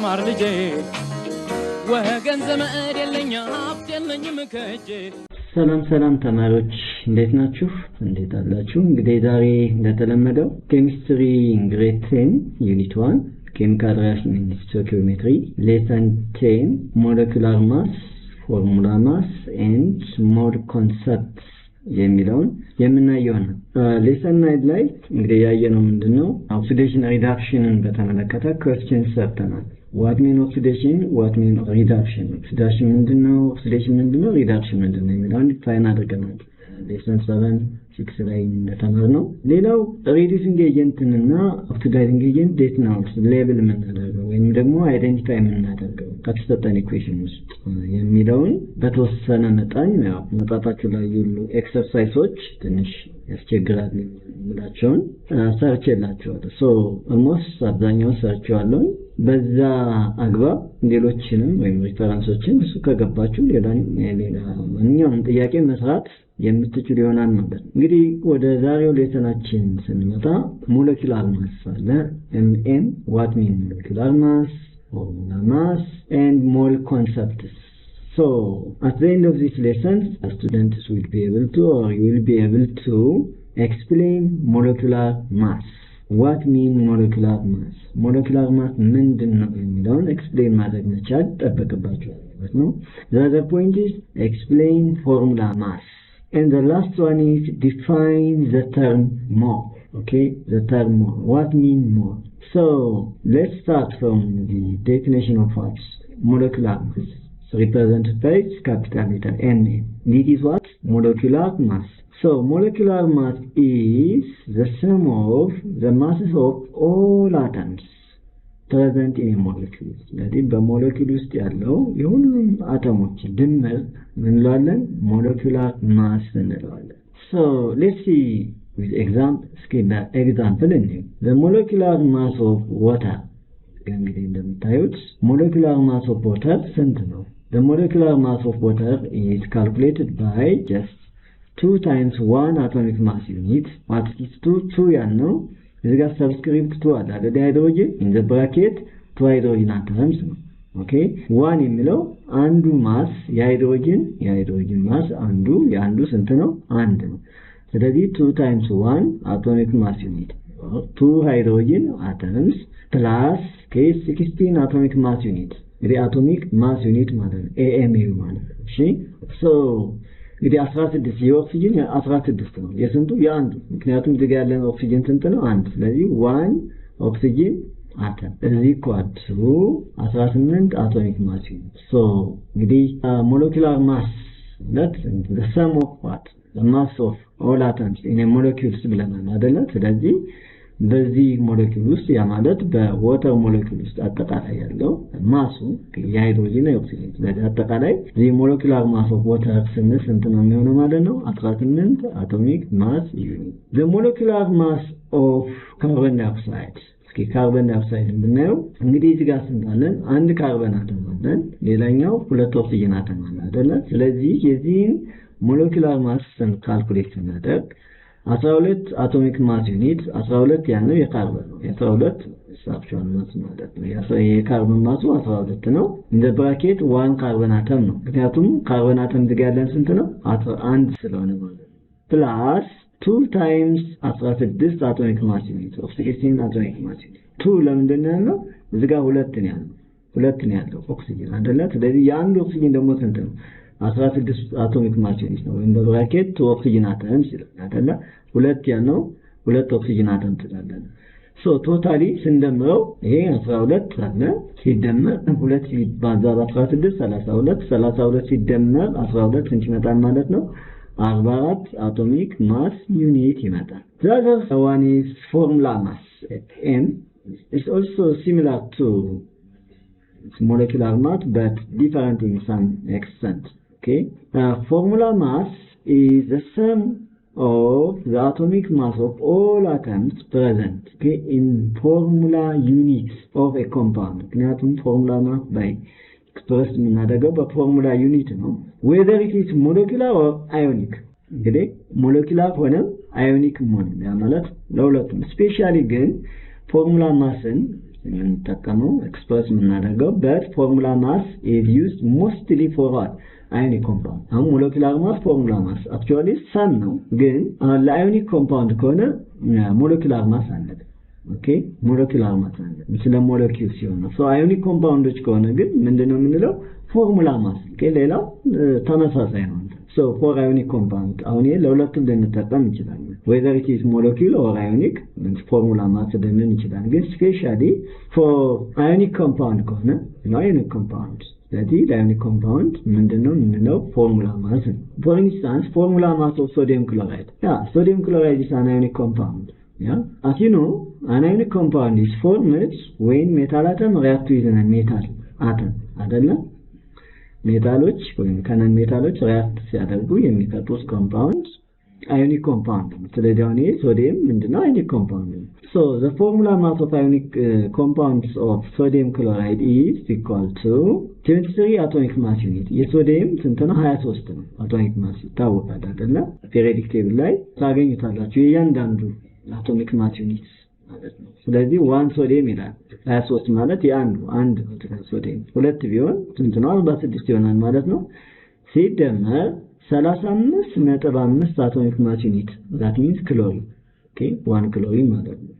ማር ልጄ ወገን ዘመድ የለኝ ሀብት የለኝም ከእጄ ሰላም ተማሪዎች እንዴት ናችሁ? እንዴት አላችሁ? እንግዲህ ዛሬ እንደተለመደው ኬሚስትሪ ግሬድ 10 ዩኒት 1 ኬሚካል ሪአክሽን ኢን ስቶይኪዮሜትሪ ሌሰን 10 ሞለኪውላር ማስ ፎርሙላ ማስ ኤንድ ሞል ኮንሰፕትስ የሚለውን የምናየው ነው። ሌሰን 9 ላይ እንግዲህ ያየነው ምንድነው ኦክሲዴሽን ሪዳክሽንን በተመለከተ ኩዌስቸን ሰርተናል። what mean oxidation, what mean reduction? Oxidation ምንድነው? oxidation ምንድነው? reduction ምንድነው? የሚለውን ዲፋይን አድርገናል። ሌሰን 7 6 ላይ እንደተማርነው ሌላው ሪዲዩሲንግ ኤጀንትንና ኦክሲዳይዚንግ ኤጀንት እንዴት ነው ሌብል የምናደርገው ወይም ደግሞ አይደንቲፋይ የምናደርገው ከተሰጠን ኢኩዌሽን ውስጥ የሚለውን በተወሰነ መጠን ያው መጣጣችሁ ላይ ያሉ ኤክሰርሳይሶች ትንሽ ያስቸግራል የሚላቸውን ሰርቼላችኋለሁ። ሶ ኦልሞስት አብዛኛውን ሰርቼዋለሁ። በዛ አግባብ ሌሎችንም ወይም ሪፈረንሶችን እሱ ከገባችሁ ሌላ ማንኛውንም ጥያቄ መስራት የምትችሉ ይሆናል ማለት ነው። እንግዲህ ወደ ዛሬው ሌሰናችን ስንመጣ ሞለኪውላር ማስ አለ ኤምኤም what mean molecular mass, formula mass and mole concepts. So at the end of this lesson students will be able to or you will be able to explain molecular mass. What mean molecular mass? Molecular mass ምንድነው የሚለውን explain ማድረግ መቻል ተጠበቅባችኋል ማለት ነው። The other point is explain formula mass. And the last one is define the term mole. Okay, the term mole. What mean mole? So let's start from the definition of what molecular mass represented by capital letter M. This is what molecular mass. So molecular mass is the sum of the masses of all atoms present in a molecule. ስለዚህ በሞለኪውል ውስጥ ያለው የሁሉም አተሞች ድምር ምን እንለዋለን? molecular mass እንለዋለን። So let's see with example እንየው። The molecular mass of water እንግዲህ እንደምታዩት molecular mass of water ስንት ነው? The molecular mass of water is calculated by just 2 times 1 atomic mass unit. What is 2 ያልነው እዚህ ጋር ሰብስክሪፕት 2 አለ አይደል? ሃይድሮጅን in the bracket 2 ሃይድሮጅን አተምስ ነው። ኦኬ 1 የሚለው አንዱ ማስ የሃይድሮጅን ማስ የአንዱ ስንት ነው? 1 ነው። ስለዚህ 2 times 1 atomic mass unit 2 ሃይድሮጅን አተምስ plus 16 atomic mass unit እንግዲህ አቶሚክ ማስ ዩኒት ማለት ነው AMU ማለት ነው። እሺ so እንግዲህ 16 የኦክሲጅን 16 ነው የስንቱ የአንዱ ምክንያቱም እዚህ ጋር ያለው ኦክሲጅን ስንት ነው? 1 ስለዚህ 1 ኦክሲጅን አተም እዚህ ኳድሩ 18 አቶሚክ ማስ ዩኒት። ሶ እንግዲህ ሞለኪውላር ማስ that the sum of what the mass of all atoms in a molecules ብለናል አይደለ? ስለዚህ በዚህ ሞለኪውል ውስጥ ያ ማለት በዋተር ሞለኪውል ውስጥ አጠቃላይ ያለው ማሱ የሃይድሮጅን እና የኦክሲጅን ስለዚህ አጠቃላይ the molecular mass of water ስንት ነው የሚሆነው ማለት ነው? 18 atomic mass unit. The molecular mass of carbon dioxide እስኪ ካርበን ዳይኦክሳይድ ብናየው እንግዲህ እዚህ ጋር ስንታለን አንድ ካርበን አተም አለን ሌላኛው ሁለት ኦክሲጅን አተም አለ አይደለ? ስለዚህ የዚህን molecular mass ካልኩሌት ስናደርግ 12 atomic mass unit 12 ያለው የካርበን ነው 12 ሳብቻውን ማስ ማለት ነው የካርበን ማሱ 12 ነው እንደ ብራኬት 1 ካርበን አተም ነው ምክንያቱም ካርበን አተም እዚህ ጋር ያለን ስንት ነው 1 ስለሆነ ማለት ነው ፕላስ 2 times 16 atomic mass unit of 16 atomic mass unit 2 ለምንድን ነው ያለው እዚህ ጋር 2 ነው ያለው ኦክሲጅን አይደለ ስለዚህ የአንድ ኦክሲጅን ደግሞ ስንት ነው 16 atomic mass unit ነው እንደ ብራኬት 2 ኦክሲጅን አተም አይደለ 2 ያለው 2 ኦክሲጅን አተም ትላለህ ሶ ቶታሊ ስንደምረው ይሄ 12 አለ ሲደመር 2 ሲባዛ 16 32 ሲደመር 12 ስንት ይመጣል ማለት ነው 44 atomic mass unit ይመጣል the other one is formula mass M is also similar to molecular mass but different in some extent. Okay, formula mass is the sum of the atomic mass of all atoms present in formula units of a compound. ምክንያቱም formula mass by expressed የምናደርገው በፎርሙላ ዩኒት ነው whether it is molecular or ionic እንግዲህ molecular ሆነ ionic ሆነ ያ ማለት ለሁለቱም ስፔሻሊ ግን ፎርሙላ ማስን የምንጠቀመው ኤክስፕረስ የምናደርገው but formula mass is used mostly for what ionic compound አሁን molecular mass formula mass actually sun ነው ግን ለአዮኒክ ኮምፓውንድ ከሆነ molecular mass አለ ኦኬ molecular mass አለ ስለ ሞለኪውል ሲሆን ነው አዮኒክ ኮምፓውንዶች ከሆነ ግን ምንድነው የምንለው formula mass ኦኬ ሌላው ተመሳሳይ ነው so for ionic compound አሁን ለሁለቱም ልንጠቀም እንችላለን whether it is molecule or ionic formula mass ልንን ይችላል ግን especially for ionic compound ከሆነ ionic compound ስለዚህ ionic compound ምንድነው formula mass for instance formula mass of sodium chloride sodium chloride is an ionic compound as you know an ionic compound is formed when metal atom react with a metal atom አይደለ ሜታሎች ወይም ከነን ሜታሎች ሪአክት ሲያደርጉ የሚፈጥሩት ኮምፓውንድ ionic compound ስለዚህ አሁን ሶዲየም ምንድነው ionic compound so the formula mass of ionic compounds of sodium chloride is equal to 23 atomic mass unit የሶዲየም ስንት ነው 23 ነው atomic mass ታውቃለህ አይደለ periodic table ላይ ታገኙታላችሁ እያንዳንዱ atomic mass unit ማለት ነው ስለዚህ 1 ሶዲየም ይላል 23 ማለት አንድ ሶዲየም ሁለት ቢሆን ስንት ነው 46 ይሆናል ማለት ነው ሲደመር 35.5 atomic mass unit that means chlorine okay 1 chlorine ማለት ነው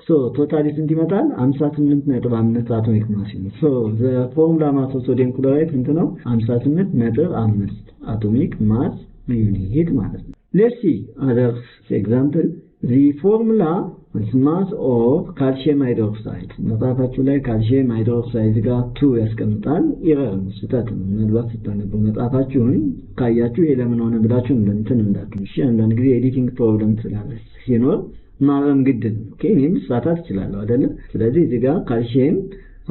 so total ስንት ይመጣል 58.5 atomic mass unit so the formula mass of sodium chloride ስንት ነው 58.5 atomic mass unit ማለት ነው let's see other example the formula is mass of calcium hydroxide መጣፋችሁ ላይ calcium hydroxide ጋር 2 ያስቀምጣል ኢረር ስህተት ነው ምናልባት ስታነቡ መጣፋችሁን ካያችሁ ይሄ ለምን ሆነ ብላችሁ እንትን እንዳትንሽ አንዳንድ ጊዜ ኤዲቲንግ ፕሮብለም ስላለ ሲኖር ማረም ግድ ነው ኦኬ እኔም ሳታት እችላለሁ አይደል ስለዚህ እዚህ ጋር calcium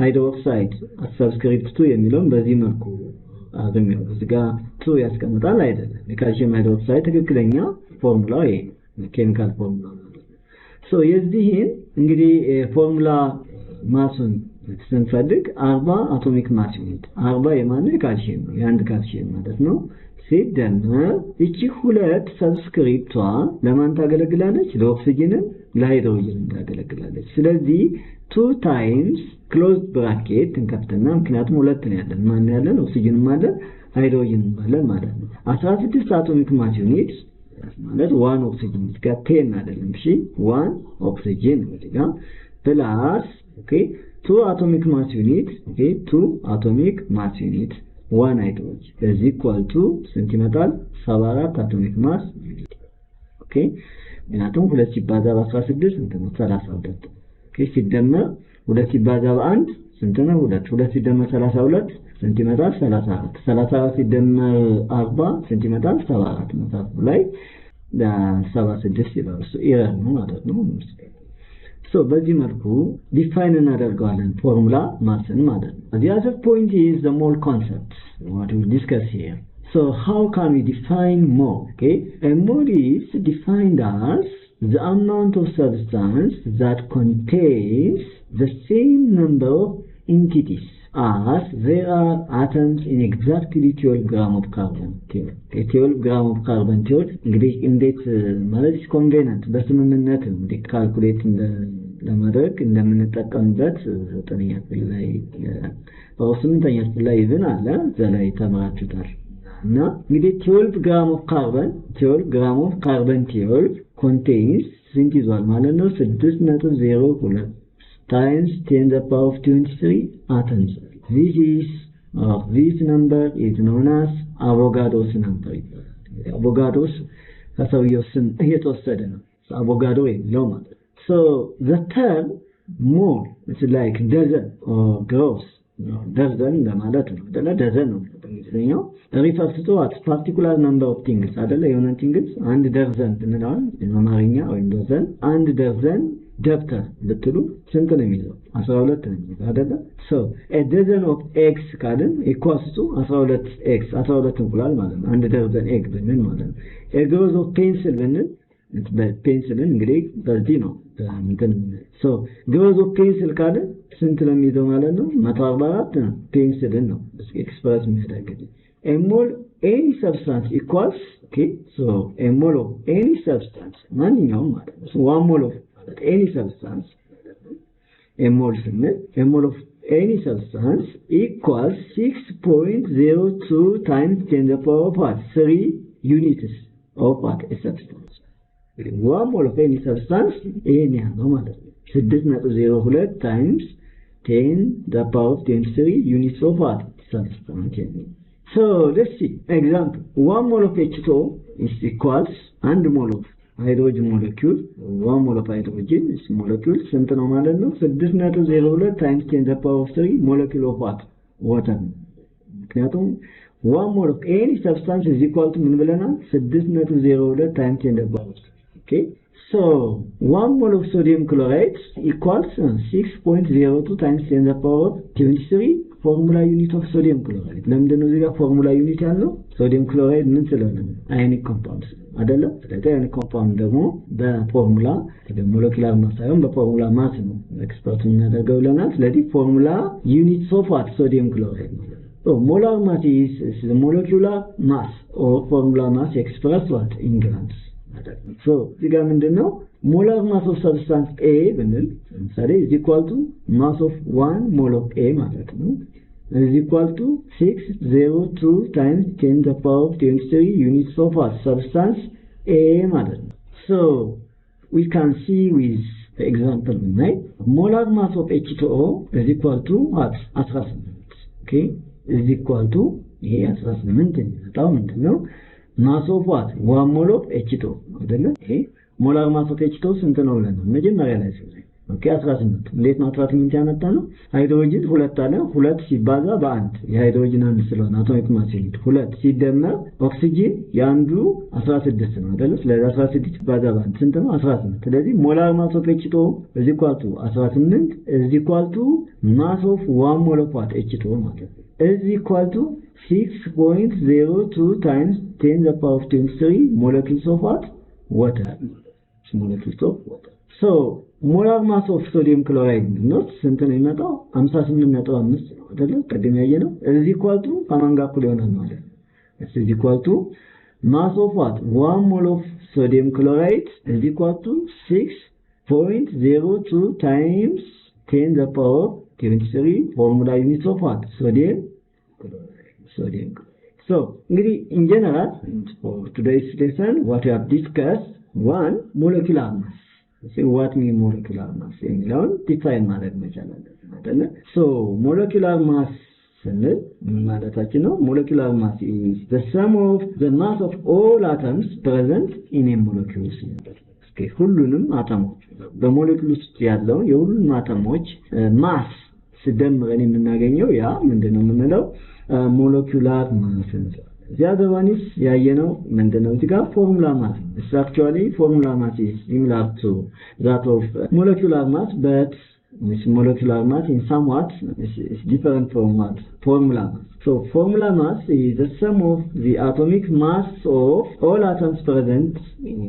hydroxide subscript 2 የሚለውን በዚህ መልኩ አገኘው እዚህ ጋር 2 ያስቀምጣል አይደለም የካልሲየም ሃይድሮክሳይድ ትክክለኛ ፎርሙላው ይሄ ኬሚካል ፎርሙላ so የዚህን እንግዲህ ፎርሙላ ማሱን ስንፈልግ 40 አቶሚክ ማስ ዩኒት 40 የማን ካልሲየም ነው የአንድ ካልሲየም ማለት ነው ሲደመር እቺ ሁለት ሰብስክሪፕቷ ለማን ታገለግላለች ለኦክሲጅንን ለሃይድሮጅን ታገለግላለች ስለዚህ 2 times closed bracket እንከፍተና ምክንያቱም ሁለት ነው ያለን ማን ያለን ኦክሲጅንም አለ ሃይድሮጅንም አለ ማለት ነው 16 አቶሚክ ማስ ዩኒት ማለት 1 oxygen ጋር 10 አይደለም እሺ 1 oxygen ጋር plus okay 2 atomic mass unit okay 2 atomic mass unit 1 hydrogen is equal to ስንት ይመጣል 74 atomic mass unit okay ምክንያቱም 2 ሲባዛ በ16 ስንት ነው 32 okay ሲደመር 2 ሲባዛ በ1 ስንት ነው 2 ሲደመር 32 ስንት ይመጣል 34 34 ሲደመር 40 ስንት ይመጣል 74 መጣፍ ላይ 76 ይላል እሱ ኢረር ነው ማለት ነው so በዚህ መልኩ ዲፋይን እናደርጋለን ፎርሙላ ማስን ማለት ነው the other point is the mole concept what we discuss here so how can we define mole okay a mole is defined as the amount of substance that contains the same number of entities as there are atoms in exactly 12 gram of carbon 12 gram of carbon እንግዲህ እንዴት ማለት ኮንቬነንት በስምምነት እንዴት ካልኩሌት ለማድረግ እንደምንጠቀምበት 9ኛ ክፍል ላይ በ8ኛ ክፍል ላይ ይዘን አለ ዘላይ ተማራችሁታል እና እንግዲህ 12 gram of carbon 12 contains ስንት ይዟል ማለት ነው 6.02 times 10 to the power of 23 atoms. This number is known as Avogadro's number. Avogadro's ከሰውየው ስም የተወሰደ ነው አቮጋድሮ የሚለው ማለት so the term mole is like dozen or gross dozen ለማለት ነው dozen ነው በእንግሊዝኛው refers to a particular number of things አይደለ የሆነ things አንድ ደርዘን እንላለን በአማርኛ ወይም dozen አንድ ደርዘን ደብተር ብትሉ ስንት ነው የሚለው 12 ነው የሚለው አይደለ so a dozen of eggs ካልን equals to 12 eggs 12 እንቁላል ማለት ነው አንድ ደርዘን egg ብንል ማለት ነው a gross of pencil ብንል በፔንስልን እንግዲህ በዚህ ነው እንትን so gross of pencil ካለ ስንት ነው የሚይዘው ማለት ነው 144 ነው ፔንስልን ነው ኤክስፕረስ የሚያደርገው a mole any substance equals okay so a mole of any substance ማንኛውም ማለት ነው 1 mole of any substance a mole of any substance equals 6.02 times 10 to the power of 3 units of a substance. 1 mole of any substance any ማለት ነው 6.02 times 10 to the power of 23 units of substance. So let's see example. 1 mole of H2O is equals 1 mole of hydrogen molecule. 1 mole of hydrogen is molecule ስንት ነው ማለት ነው 6.02 times 10 to the power of 3 molecule of water. ምክንያቱም 1 mole of any substance is equal to ምን ብለናል 6.02 times 10 to the power of 3. Okay, so 1 mole of sodium chloride equals 6.02 times 10 to the power of 23 formula unit of sodium chloride. ለምንድነው እዚህ ጋር formula unit ያለው sodium chloride ምን ስለሆነ ionic compound አይደለ? ስለዚህ ionic compound ደግሞ በፎርሙላ በሞለኪላር ማስ ሳይሆን በፎርሙላ ማስ ነው ኤክስፐርት የምናደርገው ብለናል። ስለዚህ ፎርሙላ units of sodium chloride ነው። So molar mass is the molecular mass or formula mass expressed in grams. So እዚህ ጋር ምንድነው molar mass of substance A ብንል ለምሳሌ is equal to mass of 1 mole of A ማለት ነው is equal to 602 times 10 to the power of 23 units of substance A ማለት ነው. So we can see with the example right molar mass of H2O is equal to what 18. Okay, is equal to ይሄ 18 የሚመጣው ምንድነው mass of what 1 mole of H2O አይደለ? ይሄ molar mass of H2O ስንት ነው ብለን መጀመሪያ ላይ ስለዚህ ኦኬ 18 እንዴት ነው 18 ያመጣ ነው ሃይድሮጅን 2 አለ 2 ሲባዛ በ1 የሃይድሮጅን አንድ ስለሆነ አቶሚክ ማስ ዩኒት 2 ሲደመር ኦክሲጅን ያንዱ 16 ነው አይደል ስለዚህ 16 ሲባዛ በ1 ስንት ነው 18 ስለዚህ molar mass of H2O is equal to 18 is equal to mass of 1 mole of H2O ማለት ነው is equal to 6.02 times 10 to the power of 23 molecules of water. Molecules of water. So molar mass of sodium chloride not ስንት ነው የሚመጣው 58.5 ነው አይደል ቀደም ያየነው is equal to ከማን ጋር እኩል ይሆናል ማለት ነው is equal to mass of 1 mole of sodium chloride is equal to 6.02 times 10 to the power 23 formula units of sodium chloride. So in general for today's lesson what we have discussed one molecular mass. So what mean molecular mass? የሚለውን define ማድረግ መቻል አለብን አይደል? So molecular mass ስንል ማለታችን ነው molecular mass is the sum of the mass of all atoms present in a molecule. Okay, ሁሉንም አተሞች በሞለኪውል ውስጥ ያለው የሁሉንም አተሞች ማስ ሲደመረን የምናገኘው ያ ምንድነው የምንለው molecular mass. The other one is ያየነው ምንድነው እዚህ ጋር formula mass. It's actually formula mass is similar to that of molecular mass, but this molecular mass in somewhat is different from what formula mass. So formula mass is the sum of the atomic mass of all atoms present in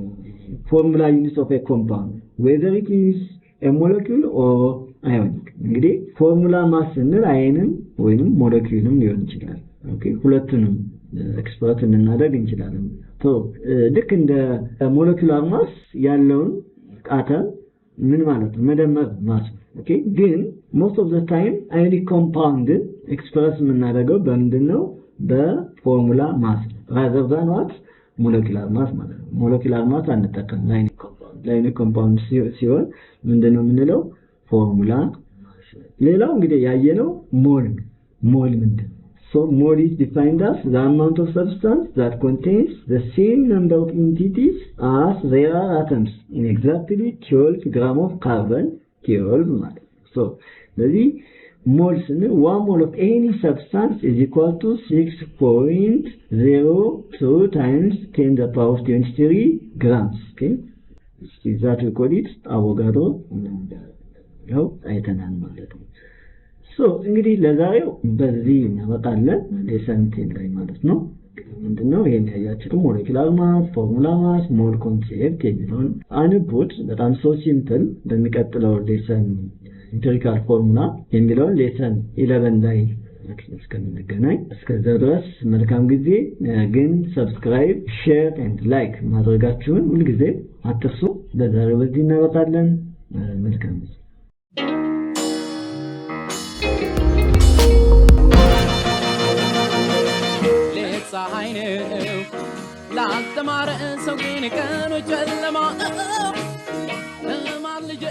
formula units of a compound, whether it is a molecule or ionic. እንግዲህ formula mass ስንል አይንም ወይንም ሞለኪውልም ሊሆን ይችላል። ኦኬ ሁለቱንም ኤክስፐርት እናደርግ እንችላለን። ሶ ልክ እንደ ሞለኪውላር ማስ ያለውን አተም ምን ማለት ነው መደመር ማስ ኦኬ ግን most of the time ionic compound ኤክስፕረስ የምናደርገው በምንድነው በፎርሙላ ማስ rather than what molecular mass ማለት ነው molecular mass አንጠቀም ionic compound ሲሆን ምንድነው የምንለው ፎርሙላ ማስ ሌላው እንግዲህ ያየነው ሞል ምንድነው So mole is defined as the amount of substance that contains the same number of entities as there are atoms in exactly 12 grams of carbon 12 ማለት So the moles 1 mole of any substance is equal to 6.02 times 10 to the power of 23 grams. Okay, is that we call it Avogadro number. አይተናል ማለት ነው So እንግዲህ ለዛሬው በዚህ እናበቃለን ሌሰን 10 ላይ ማለት ነው ምንድነው ይሄን ያያችሁት ሞለኪውላር ማስ ፎርሙላ ማስ ሞል ኮንሴፕት የሚለውን አንቡት በጣም ሶ ሲምፕል በሚቀጥለው ሌሰን ኢምፒሪካል ፎርሙላ የሚለውን ሌሰን 11 ላይ እስከምንገናኝ እስከዛ ድረስ መልካም ጊዜ ግን ሰብስክራይብ ሼር ኤንድ ላይክ ማድረጋችሁን ሁልጊዜ አትርሱ ለዛሬው በዚህ እናበቃለን መልካም ጊዜ ያስተማረ ሰው ግን ቀኑ ጨለማ ማር ልጄ